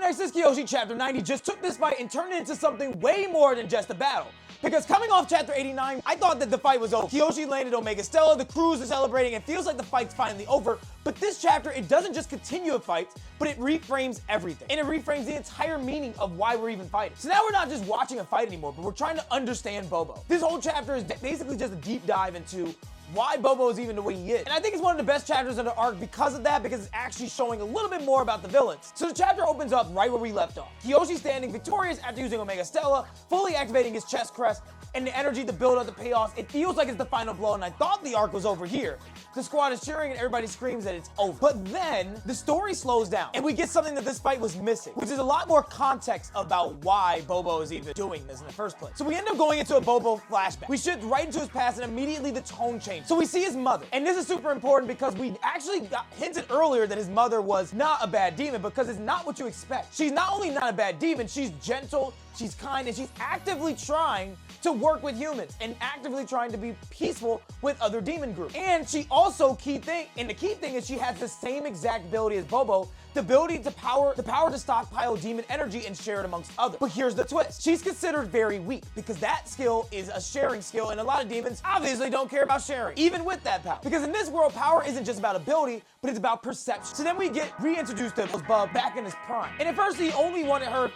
Exorcist Kiyoshi Chapter 90 just took this fight and turned it into something way more than just a battle. Because coming off Chapter 89, I thought that the fight was over. Kiyoshi landed Omega Stella, the crews are celebrating, it feels like the fight's finally over. But this chapter, it doesn't just continue a fight, but it reframes everything. And it reframes the entire meaning of why we're even fighting. So now we're not just watching a fight anymore, but we're trying to understand Bobo. This whole chapter is basically just a deep dive into why Bobo is even the way he is. And I think it's one of the best chapters in the arc because of that, because it's actually showing a little bit more about the villains. So the chapter opens up right where we left off. Kiyoshi standing victorious after using Omega Stella, fully activating his chest crest, and the energy, the build up, the payoff. It feels like it's the final blow, and I thought the arc was over here. The squad is cheering and everybody screams that it's over. But then the story slows down and we get something that this fight was missing, which is a lot more context about why Bobo is even doing this in the first place. So we end up going into a Bobo flashback. We shift right into his past and immediately the tone changes. So we see his mother, and this is super important because we actually got hinted earlier that his mother was not a bad demon, because it's not what you expect. She's not only not a bad demon, she's gentle, she's kind, and she's actively trying to work with humans and actively trying to be peaceful with other demon groups. And she also, the key thing is she has the same exact ability as Bobo, the ability to power to stockpile demon energy and share it amongst others. But here's the twist. She's considered very weak because that skill is a sharing skill, and a lot of demons obviously don't care about sharing, even with that power. Because in this world, power isn't just about ability, but it's about perception. So then we get reintroduced to Bub back in his prime. And at first he only wanted her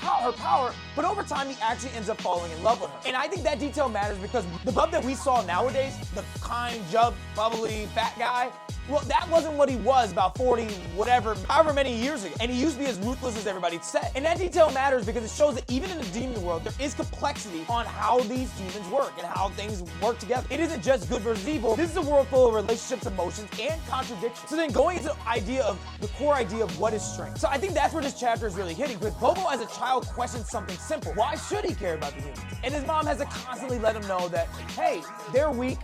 power, but over time he actually ends up falling in love with her. And I think that detail matters because the Bub that we saw nowadays, the kind, bubbly, fat guy, well, that wasn't what he was about 40, however many years ago. And he used to be as ruthless as everybody said. And that detail matters because it shows that even in the demon world, there is complexity on how these demons work and how things work together. It isn't just good versus evil. This is a world full of relationships, emotions, and contradictions. So then going into the core idea of what is strength. So I think that's where this chapter is really hitting, because Bobo as a child questions something simple. Why should he care about the humans? And his mom has to constantly let him know that, hey, they're weak,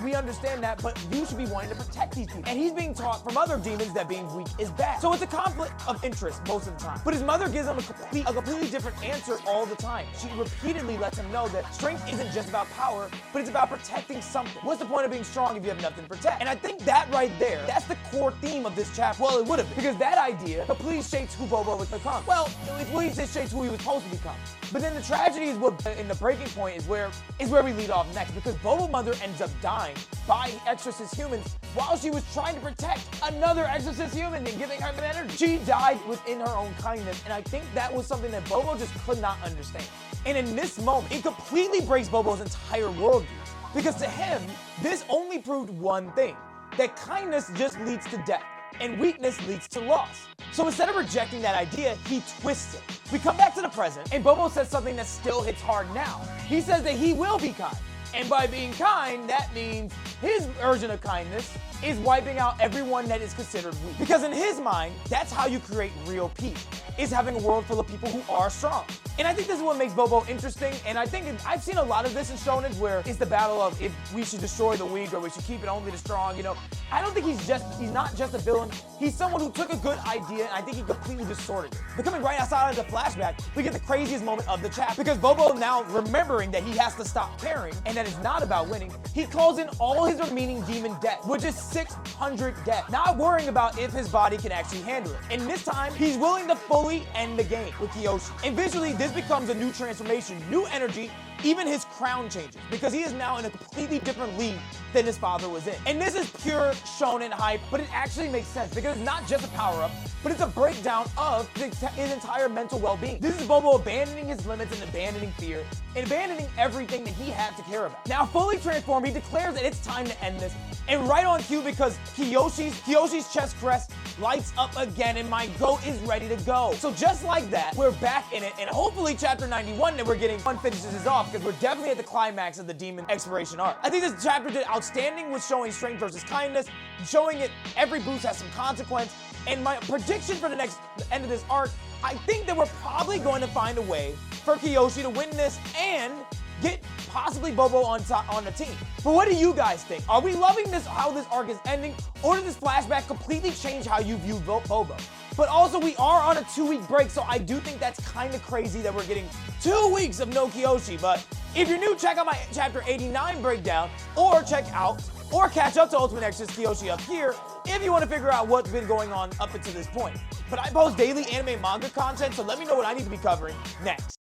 we understand that, but you should be wanting to protect these people. And he's being taught from other demons that being weak is bad. So it's a conflict of interest most of the time. But his mother gives him a completely different answer all the time. She repeatedly lets him know that strength isn't just about power, but it's about protecting something. What's the point of being strong if you have nothing to protect? And I think that right there, that's the core theme of this chapter. Well, it would have been, because that idea completely shapes who Bobo would become. Well, it completely shapes who he was supposed to become. But then the tragedy is in the breaking point is where we lead off next, because Bobo's mother ends up dying by Exorcist humans while she was trying to protect another Exorcist human and giving her the energy. She died within her own kindness, and I think that was something that Bobo just could not understand. And in this moment, it completely breaks Bobo's entire worldview, because to him, this only proved one thing, that kindness just leads to death, and weakness leads to loss. So instead of rejecting that idea, he twists it. We come back to the present, and Bobo says something that still hits hard now. He says that he will be kind. And by being kind, that means his version of kindness is wiping out everyone that is considered weak. Because in his mind, that's how you create real peace, is having a world full of people who are strong. And I think this is what makes Bobo interesting, and I think I've seen a lot of this in shonen where it's the battle of if we should destroy the weak or we should keep it only the strong, you know. I don't think he's not just a villain, he's someone who took a good idea and I think he completely distorted it. But coming right outside of the flashback, we get the craziest moment of the chapter, because Bobo, now remembering that he has to stop caring and that it's not about winning, he calls in all his remaining demon debt, which is 600 debt, not worrying about if his body can actually handle it. And this time, he's willing to fully end the game with Kiyoshi. And visually, this becomes a new transformation, new energy. Even his crown changes, because he is now in a completely different league than his father was in. And this is pure shonen hype, but it actually makes sense, because it's not just a power-up, but it's a breakdown of his entire mental well-being. This is Bobo abandoning his limits and abandoning fear, and abandoning everything that he had to care about. Now fully transformed, he declares that it's time to end this, and right on cue, because Kiyoshi's chest crest lights up again, and my goat is ready to go. So just like that, we're back in it, and hopefully chapter 91 that we're getting finishes this off, because we're definitely at the climax of the demon exploration arc. I think this chapter did outstanding with showing strength versus kindness, showing it every boost has some consequence, and my prediction for the end of this arc, I think that we're probably going to find a way for Kiyoshi to win this and get possibly Bobo on the team. But what do you guys think? Are we loving this, how this arc is ending, or did this flashback completely change how you view Bobo? But also, we are on a 2-week break, so I do think that's kind of crazy that we're getting 2 weeks of no Kiyoshi. But if you're new, check out my Chapter 89 breakdown, or catch up to Ultimate Exorcist Kiyoshi up here. if you want to figure out what's been going on up until this point. But I post daily anime manga content, so let me know what I need to be covering next.